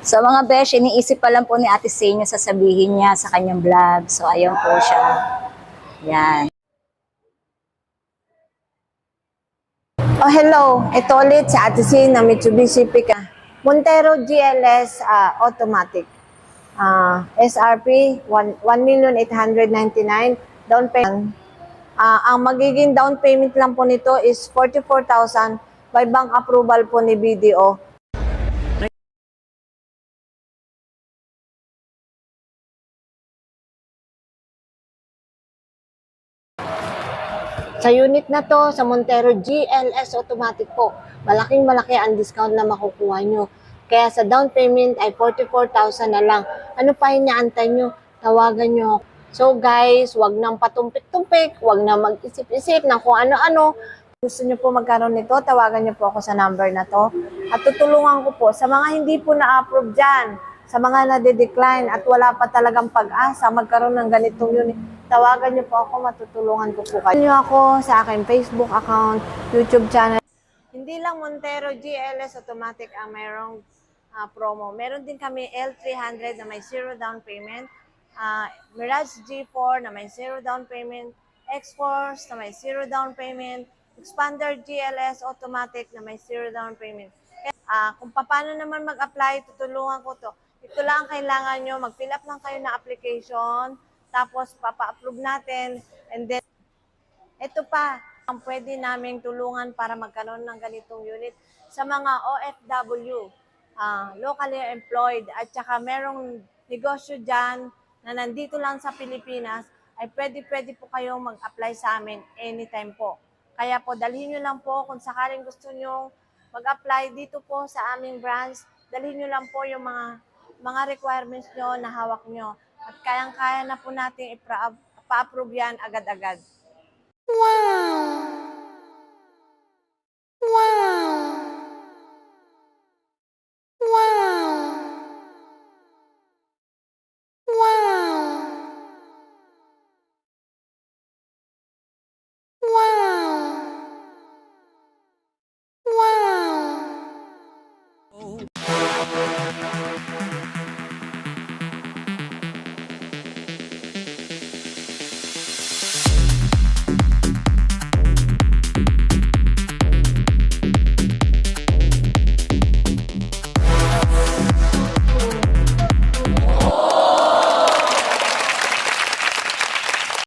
So mga besh, iniisip pa lang po ni Ate Senyo sasabihin niya sa kanyang vlog. So ayun po siya. Yan. Oh, hello. Ito ulit si Ate C na Mitsubishi Pickup. Montero GLS automatic. SRP 1,899,000 down payment. Ang magiging down payment lang po nito is 44,000 by bank approval po ni BDO. Sa unit na to, sa Montero GLS automatic po, malaking malaki ang discount na makukuha nyo. Kaya sa down payment ay 44,000 na lang. Ano pa inaantay nyo? Tawagan nyo. So guys, wag nang patumpik-tumpik, wag na mag-isip-isip ng kung ano-ano. Gusto nyo po magkaroon nito, tawagan nyo po ako sa number na to. At tutulungan ko po sa mga hindi po na-approve dyan, sa mga nade-decline at wala pa talagang pag-asa magkaroon ng ganitong unit, tawagan niyo po ako, matutulungan ko po kayo. Niyo ako sa aking Facebook account, YouTube channel. Hindi lang Montero GLS automatic ang mayroong promo. Meron din kami L300 na may 0 down payment, Mirage G4 na may 0 down payment, X-Force na may 0 down payment, Expander GLS automatic na may 0 down payment. Kung paano naman mag-apply, tutulungan ko to. Ito lang ang kailangan nyo, mag-fill up lang kayo ng application, tapos papa-approve natin, and then, ito pa, ang pwede naming tulungan para magkaroon ng ganitong unit sa mga OFW, locally employed, at saka merong negosyo dyan na nandito lang sa Pilipinas, ay pwede po kayong mag-apply sa amin anytime po. Kaya po, dalhin nyo lang po kung sakaling gusto nyo mag-apply dito po sa aming branch, dalhin nyo lang po yung mga requirements nyo na hawak nyo. At kayang-kaya na po natin ipa-approve yan agad-agad. Wow! Wow!